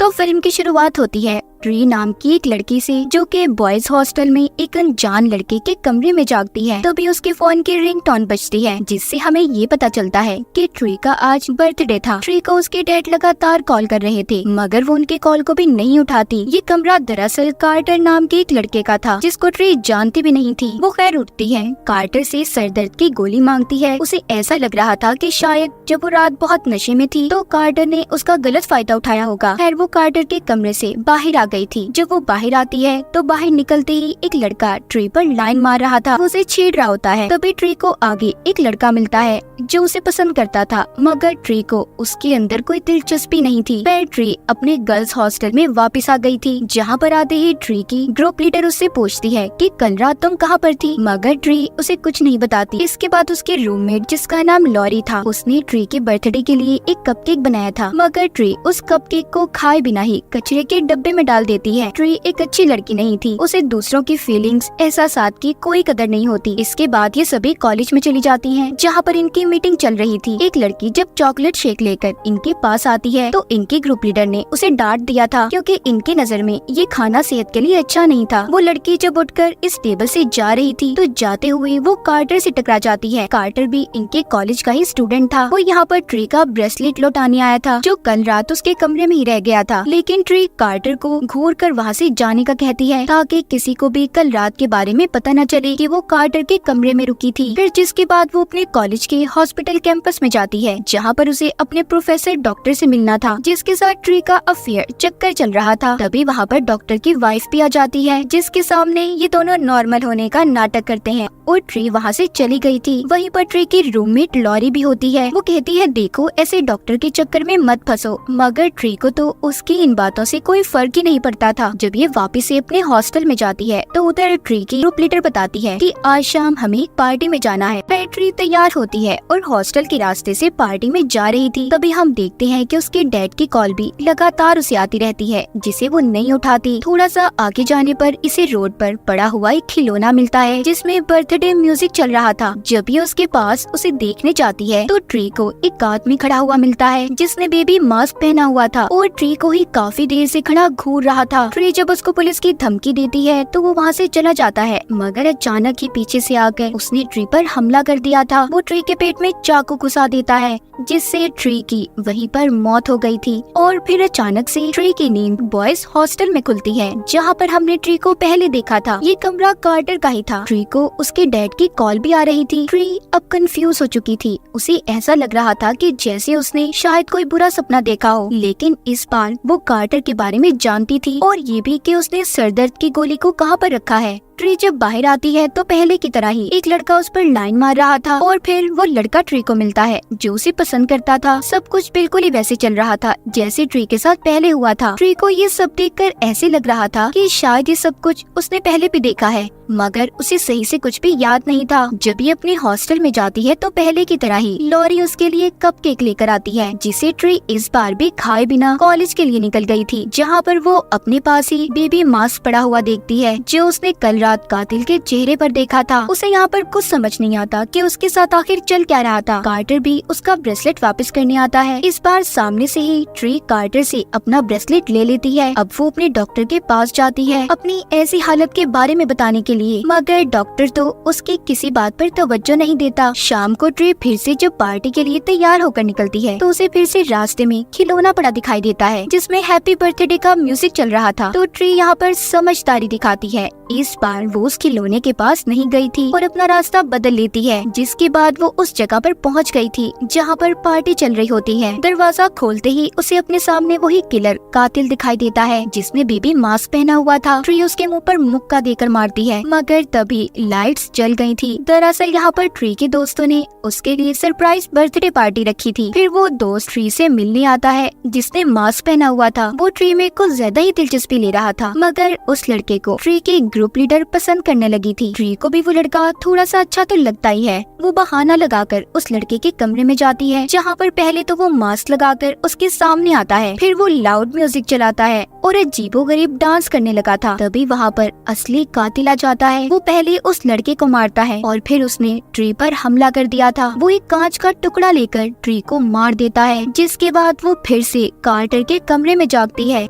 तो फिल्म की शुरुआत होती है ट्री नाम की एक लड़की से, जो कि बॉयज हॉस्टल में एक अनजान लड़के के कमरे में जागती है। तभी उसके फोन की रिंगटोन बजती है, जिससे हमें ये पता चलता है कि ट्री का आज बर्थडे था। ट्री को उसके डैड लगातार कॉल कर रहे थे, मगर वो उनके कॉल को भी नहीं उठाती। ये कमरा दरअसल कार्टर नाम के एक लड़के का था, जिसको ट्री जानती भी नहीं थी। वो खैर उठती है, कार्टर से सर दर्द की गोली मांगती है। उसे ऐसा लग रहा था कि शायद जब वो रात बहुत नशे में थी तो कार्टर ने उसका गलत फायदा उठाया होगा। खैर वो कार्टर के कमरे से बाहर आ गई थी। जब वो बाहर आती है तो बाहर निकलते ही एक लड़का ट्री पर लाइन मार रहा था। वो उसे छेड़ रहा होता है। तभी ट्री को आगे एक लड़का मिलता है जो उसे पसंद करता था, मगर ट्री को उसके अंदर कोई दिलचस्पी नहीं थी। फिर ट्री अपने गर्ल्स हॉस्टल में वापस आ गई थी, जहाँ पर आते ही ट्री की ग्रुप लीडर उससे पूछती है कि कल रात तुम कहाँ पर थी, मगर ट्री उसे कुछ नहीं बताती। इसके बाद उसके रूममेट, जिसका नाम लॉरी था, उसने ट्री के बर्थडे के लिए एक कपकेक बनाया था, मगर ट्री उस कपकेक को खाए बिना ही कचरे के डब्बे में डाल देती है। ट्री एक अच्छी लड़की नहीं थी, उसे दूसरों की फीलिंग्स, एहसासात की कोई कदर नहीं होती। इसके बाद ये सभी कॉलेज में चली जाती हैं, जहाँ पर इनकी मीटिंग चल रही थी। एक लड़की जब चॉकलेट शेक लेकर इनके पास आती है तो इनके ग्रुप लीडर ने उसे डांट दिया था, क्योंकि इनके नजर में ये खाना सेहत के लिए अच्छा नहीं था। वो लड़की जब उठकर इस टेबल से जा रही थी तो जाते हुए वो कार्टर से टकरा जाती है। कार्टर भी इनके कॉलेज का ही स्टूडेंट था। वो यहाँ पर ट्री का ब्रेसलेट लौटाने आया था, जो कल रात उसके कमरे में ही रह गया था। लेकिन ट्री कार्टर को घूर कर वहाँ से जाने का कहती है, ताकि किसी को भी कल रात के बारे में पता न चले कि वो कार्टर के कमरे में रुकी थी। फिर जिसके बाद वो अपने कॉलेज के हॉस्पिटल कैंपस में जाती है, जहाँ पर उसे अपने प्रोफेसर डॉक्टर से मिलना था, जिसके साथ ट्री का अफेयर चक्कर चल रहा था। तभी वहाँ पर डॉक्टर की वाइफ भी आ जाती है, जिसके सामने ये दोनों नॉर्मल होने का नाटक करते हैं और ट्री वहाँ से चली गई थी। वहीं पर ट्री की रूममेट लॉरी भी होती है। वो कहती है, देखो ऐसे डॉक्टर के चक्कर में मत फंसो, मगर ट्री को तो उसकी इन बातों से कोई फर्क ही नहीं पड़ता था। जब ये वापस से अपने हॉस्टल में जाती है तो उधर ट्री की ग्रुप लीडर बताती है कि आज शाम हमें एक पार्टी में जाना है। फिर ट्री तैयार होती है और हॉस्टल के रास्ते से पार्टी में जा रही थी। तभी हम देखते हैं कि उसके डैड की कॉल भी लगातार उसे आती रहती है, जिसे वो नहीं उठाती। थोड़ा सा आगे जाने पर इसे रोड पर पड़ा हुआ एक खिलौना मिलता है, जिसमें बर्थडे म्यूजिक चल रहा था। जब ये उसके पास उसे देखने जाती है तो ट्री को एक आदमी खड़ा हुआ मिलता है, जिसने बेबी मास्क पहना हुआ था और ट्री को ही काफी देर से खड़ा घूर रहा था। ट्री जब उसको पुलिस की धमकी देती है तो वो वहाँ से चला जाता है, मगर अचानक ही पीछे से आकर उसने ट्री पर हमला कर दिया था। वो ट्री के पेट में चाकू घुसा देता है, जिससे ट्री की वहीं पर मौत हो गई थी। और फिर अचानक से ट्री की नींद बॉयज हॉस्टल में खुलती है, जहाँ पर हमने ट्री को पहले देखा था। ये कमरा कार्टर का ही था। ट्री को उसके डैड की कॉल भी आ रही थी। ट्री अब कंफ्यूज हो चुकी थी। उसे ऐसा लग रहा था कि जैसे उसने शायद कोई बुरा सपना देखा हो, लेकिन इस बार वो कार्टर के बारे में जानती थी और ये भी कि उसने सरदर्द की गोली को कहाँ पर रखा है। ट्री जब बाहर आती है तो पहले की तरह ही एक लड़का उस पर लाइन मार रहा था और फिर वो लड़का ट्री को मिलता है, जो उसे पसंद करता था। सब कुछ बिल्कुल ही वैसे चल रहा था जैसे ट्री के साथ पहले हुआ था। ट्री को ये सब देखकर ऐसे लग रहा था कि शायद ये सब कुछ उसने पहले भी देखा है, मगर उसे सही से कुछ भी याद नहीं था। जब ये अपने हॉस्टल में जाती है तो पहले की तरह ही लॉरी उसके लिए कपकेक लेकर आती है, जिसे ट्री इस बार भी खाए बिना कॉलेज के लिए निकल गई थी, जहाँ पर वो अपने पास ही बेबी मास्क पड़ा हुआ देखती है, जो उसने कल रात कातिल के चेहरे पर देखा था। उसे यहाँ पर कुछ समझ नहीं आता कि उसके साथ आखिर चल क्या रहा था। कार्टर भी उसका ब्रेसलेट वापस करने आता है। इस बार सामने से ही ट्री कार्टर से अपना ब्रेसलेट ले लेती है। अब वो अपने डॉक्टर के पास जाती है अपनी ऐसी हालत के बारे में बताने के लिए, मगर डॉक्टर तो उसकी किसी बात पर तवज्जो नहीं देता। शाम को ट्री फिर से जब पार्टी के लिए तैयार होकर निकलती है तो उसे फिर से रास्ते में खिलौना पड़ा दिखाई देता है, जिसमें हैप्पी बर्थडे का म्यूजिक चल रहा था। तो ट्री यहाँ पर समझदारी दिखाती है। इस बार वो उस खिलौने के पास नहीं गई थी और अपना रास्ता बदल लेती है, जिसके बाद वो उस जगह पर पहुंच गई थी जहां पर पार्टी चल रही होती है। दरवाजा खोलते ही उसे अपने सामने वही किलर कातिल दिखाई देता है, जिसने बेबी मास्क पहना हुआ था। ट्री उसके मुंह पर मुक्का देकर मारती है, मगर तभी लाइट्स जल गई थी। दरअसल यहाँ पर ट्री के दोस्तों ने उसके लिए सरप्राइज बर्थडे पार्टी रखी थी। फिर वो दोस्त ट्री से मिलने आता है, जिसने मास्क पहना हुआ था। वो ट्री में कुछ ज्यादा ही दिलचस्पी ले रहा था, मगर उस लड़के को ट्री के ग्रुप लीडर कर पसंद करने लगी थी। ट्री को भी वो लड़का थोड़ा सा अच्छा तो लगता ही है। वो बहाना लगाकर उस लड़के के कमरे में जाती है, जहाँ पर पहले तो वो मास्क लगाकर उसके सामने आता है, फिर वो लाउड म्यूजिक चलाता है और अजीबोगरीब डांस करने लगा था। तभी वहाँ पर असली कातिल आ जाता है। वो पहले उस लड़के को मारता है और फिर उसने ट्री पर हमला कर दिया था। वो एक कांच का टुकड़ा लेकर ट्री को मार देता है, जिसके बाद वो फिर से कार्टर के कमरे में जागती है।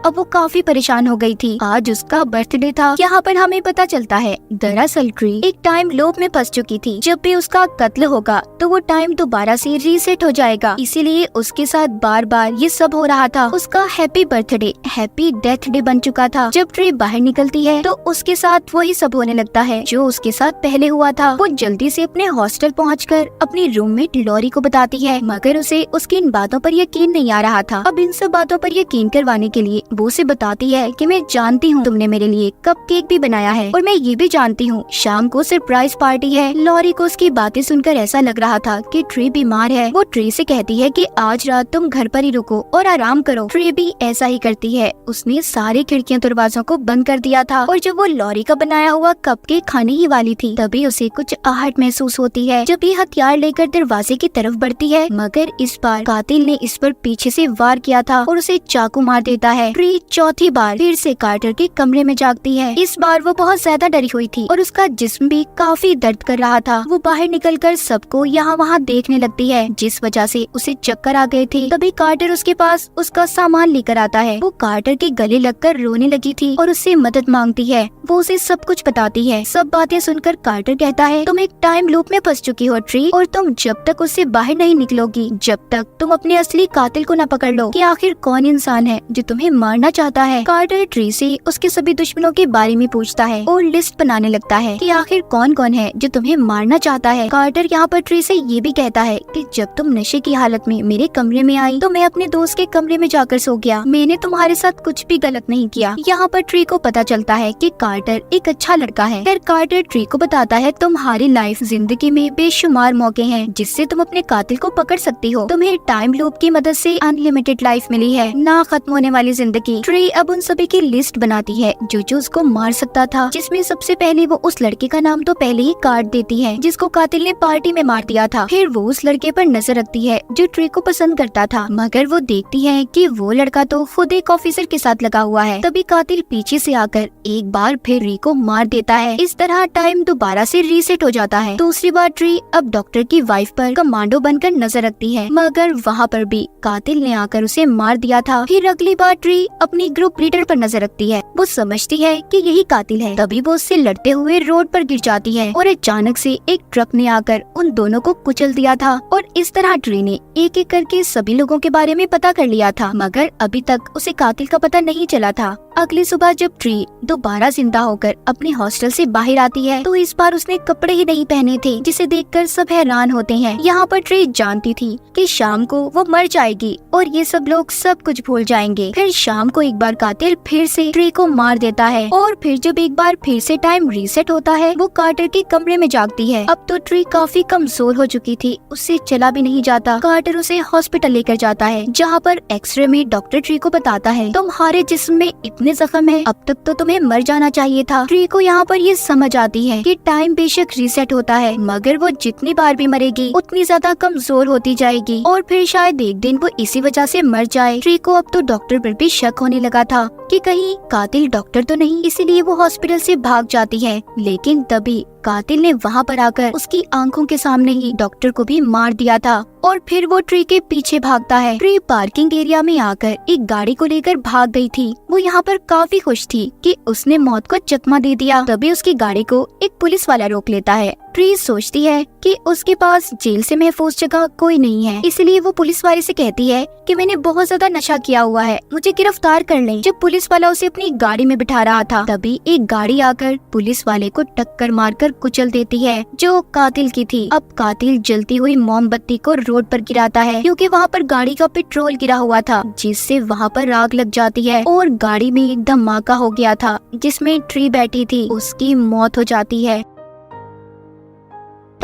अब वो काफी परेशान हो गई थी। आज उसका बर्थडे था। यहाँ पर हमें पता चलता है दरअसल ट्री एक टाइम लूप में फंस चुकी थी। जब भी उसका कत्ल होगा तो वो टाइम दोबारा से रीसेट हो जाएगा, इसीलिए उसके साथ बार बार ये सब हो रहा था। उसका happy birthday happy death day बन चुका था। जब ट्री बाहर निकलती है तो उसके साथ वही सब होने लगता है जो उसके साथ पहले हुआ था। वो जल्दी से अपने हॉस्टल पहुँचकर अपनी रूममेट लॉरी को बताती है, मगर उसे उसकी इन बातों पर यकीन नहीं आ रहा था। अब इन सब बातों पर यकीन करवाने के लिए वो उसे बताती है कि मैं जानती हूँ तुमने मेरे लिए कपकेक भी बनाया है और मैं ये भी जानती हूँ शाम को सरप्राइज पार्टी है। लॉरी को उसकी बातें सुनकर ऐसा लग रहा था कि ट्री बीमार है। वो ट्री से कहती है कि आज रात तुम घर पर ही रुको और आराम करो। ट्री भी ऐसा ही करती है। उसने सारी खिड़कियां दरवाजों को बंद कर दिया था और जब वो लॉरी का बनाया हुआ कपकेक खाने ही वाली थी तभी उसे कुछ आहट महसूस होती है। जब ये हथियार लेकर दरवाजे की तरफ बढ़ती है, मगर इस बार कातिल ने इस पर पीछे से वार किया था और उसे चाकू मार देता है। ट्री चौथी बार फिर से कार्टर के कमरे में जागती है। इस बार वो बहुत ज्यादा डरी हुई थी और उसका जिस्म भी काफी दर्द कर रहा था। वो बाहर निकलकर सबको यहाँ वहाँ देखने लगती है, जिस वजह से उसे चक्कर आ गए थे। तभी कार्टर उसके पास उसका सामान लेकर आता है। वो कार्टर के गले लगकर रोने लगी थी और उससे मदद मांगती है। वो उसे सब कुछ बताती है। सब बातें सुनकर कार्टर कहता है, तुम एक टाइम लूप में फंस चुकी हो ट्री, और तुम जब तक उससे बाहर नहीं निकलोगी, जब तक तुम अपने असली कातिल को न पकड़ लो कि आखिर कौन इंसान है जो तुम्हें मारना चाहता है। कार्टर ट्री से उसके सभी दुश्मनों के बारे में पूछता है और लिस्ट बनाने लगता है कि आखिर कौन कौन है जो तुम्हें मारना चाहता है। कार्टर यहाँ पर ट्री से ये भी कहता है कि जब तुम नशे की हालत में मेरे कमरे में आई तो मैं अपने दोस्त के कमरे में जाकर सो गया। मैंने तुम्हारे साथ कुछ भी गलत नहीं किया। यहाँ पर ट्री को पता चलता है कि कार्टर एक अच्छा लड़का है। फिर कार्टर ट्री को बताता है, तुम्हारी लाइफ जिंदगी में बेशुमार मौके हैं जिससे तुम अपने कातिल को पकड़ सकती हो। तुम्हें टाइम लूप की मदद से अनलिमिटेड लाइफ मिली है, ना खत्म होने वाली जिंदगी। ट्री अब उन सभी की लिस्ट बनाती है जो जो उसको मार सकता था, जिसमें सबसे पहले वो उस लड़के का नाम तो पहले ही काट देती है जिसको कातिल ने पार्टी में मार दिया था। फिर वो उस लड़के पर नजर रखती है जो ट्री को पसंद करता था, मगर वो देखती है कि वो लड़का तो खुद एक ऑफिसर के साथ लगा हुआ है। तभी कातिल पीछे से आकर एक बार फिर ट्री को मार देता है। इस तरह टाइम दोबारा से रीसेट हो जाता है। दूसरी बार ट्री अब डॉक्टर की वाइफ पर कमांडो बनकर नजर रखती है, मगर वहाँ पर भी कातिल ने आकर उसे मार दिया था। फिर अगली बार ट्री अपनी ग्रुप लीडर पर नजर रखती है। वो समझती है कि यही कातिल है। तभी वो उससे लड़ते हुए रोड पर गिर जाती है और अचानक से एक ट्रक ने आकर उन दोनों को कुचल दिया था। और इस तरह ट्री ने एक एक करके सभी लोगों के बारे में पता कर लिया था, मगर अभी तक उसे कातिल का पता नहीं चला था। अगली सुबह जब ट्री दोबारा जिंदा होकर अपने हॉस्टल से बाहर आती है तो इस बार उसने कपड़े ही नहीं पहने थे, जिसे देखकर सब हैरान होते हैं। यहाँ पर ट्री जानती थी कि शाम को वो मर जाएगी और ये सब लोग सब कुछ भूल जाएंगे। फिर शाम को एक बार कातिल फिर से ट्री को मार देता है और फिर जब एक बार फिर से टाइम रीसेट होता है वो कार्टर के कमरे में जागती है। अब तो ट्री काफी कमजोर हो चुकी थी, उससे चला भी नहीं जाता। कार्टर उसे हॉस्पिटल लेकर जाता है, जहाँ पर एक्सरे में डॉक्टर ट्री को बताता है, तुम्हारे जिस्म में इतने जख्म है, अब तक तो तुम्हें मर जाना चाहिए था। ट्री को यहाँ पर ये समझ आती है कि टाइम बेशक रीसेट होता है, मगर वो जितनी बार भी मरेगी उतनी ज्यादा कमजोर होती जाएगी और फिर शायद एक दिन वो इसी वजह से मर जाए। ट्री को अब तो डॉक्टर पर भी शक होने लगा था कि कहीं कातिल डॉक्टर तो नहीं, इसीलिए वो हॉस्पिटल से भाग जाती है। लेकिन तभी कातिल ने वहाँ पर आकर उसकी आंखों के सामने ही डॉक्टर को भी मार दिया था और फिर वो ट्री के पीछे भागता है। ट्री पार्किंग एरिया में आकर एक गाड़ी को लेकर भाग गई थी। वो यहाँ पर काफी खुश थी कि उसने मौत को चकमा दे दिया। तभी उसकी गाड़ी को एक पुलिस वाला रोक लेता है। ट्री सोचती है कि उसके पास जेल से महफूज जगह कोई नहीं है, इसलिए वो पुलिस वाले से कहती है कि मैंने बहुत ज्यादा नशा किया हुआ है, मुझे गिरफ्तार कर लें। जब पुलिस वाला उसे अपनी गाड़ी में बिठा रहा था तभी एक गाड़ी आकर पुलिस वाले को टक्कर मारकर कुचल देती है, जो कातिल की थी। अब कातिल जलती हुई मोमबत्ती को रोड पर गिराता है क्योंकि वहाँ पर गाड़ी का पेट्रोल गिरा हुआ था, जिससे वहाँ पर आग लग जाती है और गाड़ी में एक धमाका हो गया था जिसमें ट्री बैठी थी, उसकी मौत हो जाती है।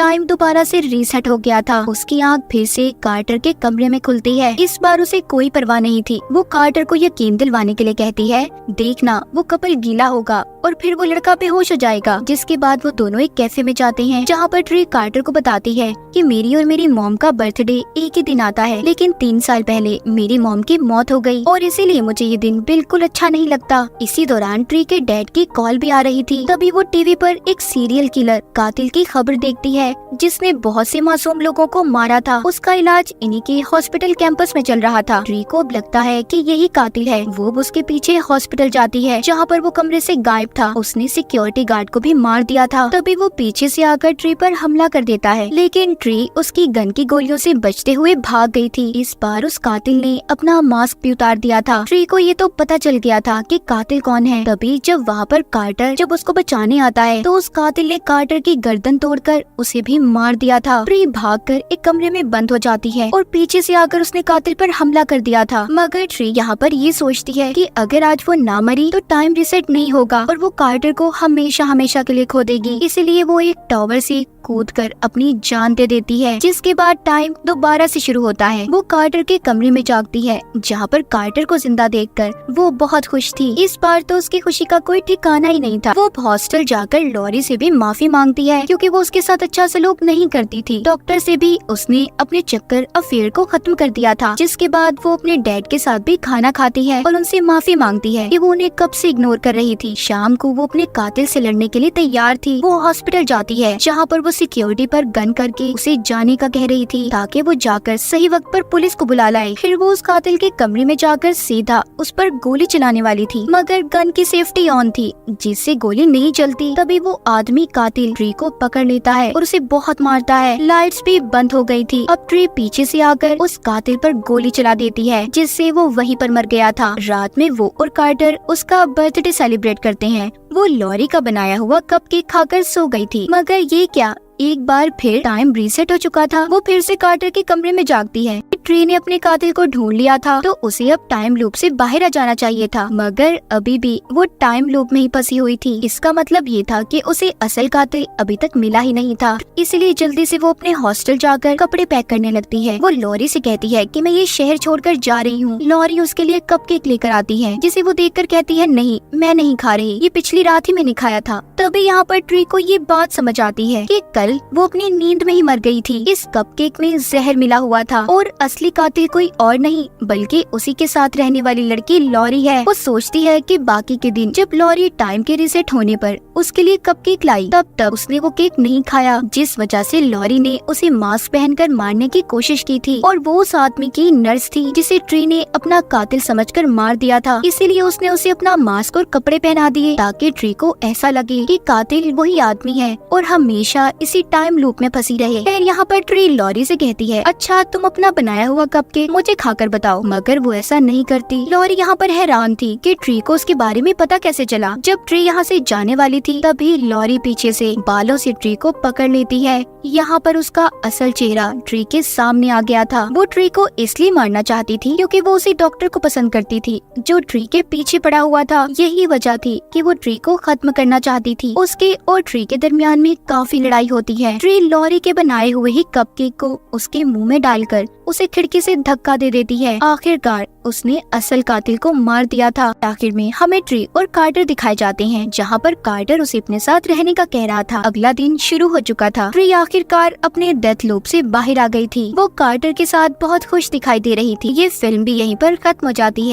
टाइम दोबारा से रीसेट हो गया था। उसकी आँख फिर से कार्टर के कमरे में खुलती है। इस बार उसे कोई परवाह नहीं थी। वो कार्टर को यकीन दिलवाने के लिए कहती है, देखना वो कपल गीला होगा और फिर वो लड़का बेहोश हो जाएगा। जिसके बाद वो दोनों एक कैफे में जाते हैं, जहाँ पर ट्री कार्टर को बताती है कि मेरी और मेरी मॉम का बर्थडे एक ही दिन आता है, लेकिन 3 साल पहले मेरी मॉम की मौत हो गई और इसीलिए मुझे ये दिन बिल्कुल अच्छा नहीं लगता। इसी दौरान ट्री के डैड की कॉल भी आ रही थी। तभी वो टीवी पर एक सीरियल किलर कातिल की खबर देखती है, जिसने बहुत से मासूम लोगों को मारा था। उसका इलाज इन्हीं के हॉस्पिटल कैंपस में चल रहा था। ट्री को अब लगता है कि यही कातिल है। वो उसके पीछे हॉस्पिटल जाती है, जहाँ पर वो कमरे से गायब था। उसने सिक्योरिटी गार्ड को भी मार दिया था। तभी वो पीछे से आकर ट्री पर हमला कर देता है, लेकिन ट्री उसकी गन की गोलियों से बचते हुए भाग गई थी। इस बार उस कातिल ने अपना मास्क भी उतार दिया था। ट्री को ये तो पता चल गया था कि कातिल कौन है। तभी जब वहाँ पर कार्टर जब उसको बचाने आता है, तो उस कातिल ने कार्टर की गर्दन तोड़कर उसे भी मार दिया था। ट्री भागकर एक कमरे में बंद हो जाती है और पीछे से आकर उसने कातिल पर हमला कर दिया था। मगर ट्री यहाँ पर ये सोचती है कि अगर आज वो ना मरी तो टाइम रिसेट नहीं होगा और वो कार्टर को हमेशा हमेशा के लिए खो देगी। इसलिए वो एक टावर से कूदकर अपनी जान दे देती है। जिसके बाद टाइम दोबारा से शुरू होता है। वो कार्टर के कमरे में जागती है, जहाँ पर कार्टर को जिंदा देखकर वो बहुत खुश थी। इस बार तो उसकी खुशी का कोई ठिकाना ही नहीं था। वो हॉस्टल जाकर लॉरी से भी माफी मांगती है, क्योंकि वो उसके साथ अच्छा सलूक नहीं करती थी। डॉक्टर से भी उसने अपने चक्कर अफेयर को खत्म कर दिया था। जिसके बाद वो अपने डैड के साथ भी खाना खाती है और उनसे माफी मांगती है कि वो उन्हें कब से इग्नोर कर रही थी। शाम को वो अपने कातिल से लड़ने के लिए तैयार थी। वो हॉस्पिटल जाती है, जहाँ पर वो सिक्योरिटी पर गन करके उसे जाने का कह रही थी, ताकि वो जाकर सही वक्त पर पुलिस को बुला लाए। फिर वो उस कातिल के कमरे में जाकर सीधा उस पर गोली चलाने वाली थी, मगर गन की सेफ्टी ऑन थी, जिससे गोली नहीं चलती। तभी वो आदमी कातिल ट्री को पकड़ लेता है और उसे बहुत मारता है। लाइट्स भी बंद हो गई थी। अब ट्री पीछे से आकर उस कातिल पर गोली चला देती है, जिससे वो वहीं पर मर गया था। रात में वो और कार्टर उसका बर्थडे सेलिब्रेट करते हैं। वो लॉरी का बनाया हुआ कपकेक खाकर सो गई थी। मगर ये क्या, एक बार फिर टाइम रीसेट हो चुका था। वो फिर से कार्टर के कमरे में जागती है। ट्री ने अपने कातिल को ढूंढ लिया था, तो उसे अब टाइम लूप से बाहर आ जाना चाहिए था, मगर अभी भी वो टाइम लूप में ही फंसी हुई थी। इसका मतलब ये था कि उसे असल कातिल अभी तक मिला ही नहीं था। इसलिए जल्दी से वो अपने हॉस्टल जाकर कपड़े पैक करने लगती है। वो लॉरी से कहती है कि मैं ये शहर छोड़कर जा रही हूँ। लॉरी उसके लिए कपकेक लेकर आती है, जिसे वो देखकर कहती है, नहीं मैं नहीं खा रही, ये पिछली रात ही मैंने खाया था। तभी यहाँ पर ट्री को ये बात समझ आती है कि कल वो अपनी नींद में ही मर गई थी। इस कपकेक में जहर मिला हुआ था और असली कातिल कोई और नहीं बल्कि उसी के साथ रहने वाली लड़की लॉरी है। वो सोचती है कि बाकी के दिन जब लॉरी टाइम के रीसेट होने पर उसके लिए कपकेक लाई, तब उसने वो केक नहीं खाया, जिस वजह से लॉरी ने उसे मास्क पहनकर मारने की कोशिश की थी। और वो उस आदमी की नर्स थी, जिसे ट्री ने अपना कातिल समझकर मार दिया था। इसीलिए उसने उसे अपना मास्क और कपड़े पहना दिए, ताकि ट्री को ऐसा लगे कि कातिल वही आदमी है और हमेशा इसी टाइम लूप में फंसी रहे। फिर यहाँ पर ट्री लॉरी से कहती है, अच्छा तुम अपना बनाया हुआ कपकेक मुझे खाकर बताओ। मगर वो ऐसा नहीं करती। लॉरी यहाँ पर हैरान थी कि ट्री को उसके बारे में पता कैसे चला। जब ट्री यहाँ से जाने वाली थी, तभी लॉरी पीछे से बालों से ट्री को पकड़ लेती है। यहाँ पर उसका असल चेहरा ट्री के सामने आ गया था। वो ट्री को इसलिए मारना चाहती थी क्योंकि वो उसी डॉक्टर को पसंद करती थी, जो ट्री के पीछे पड़ा हुआ था। यही वजह थी कि वो ट्री को खत्म करना चाहती थी। उसके और ट्री के दरमियान में काफी लड़ाई होती है। ट्री लॉरी के बनाए हुए ही कपकेक को उसके मुंह में डालकर उसे खिड़की से धक्का दे देती है। आखिरकार उसने असल कातिल को मार दिया था। आखिर में हमें ट्री और कार्टर दिखाए जाते हैं, जहाँ पर कार्टर उसे अपने साथ रहने का कह रहा था। अगला दिन शुरू हो चुका था। ट्री आखिरकार अपने डेथ लूप से बाहर आ गई थी। वो कार्टर के साथ बहुत खुश दिखाई दे रही थी। ये फिल्म भी यहीं पर खत्म हो जाती है।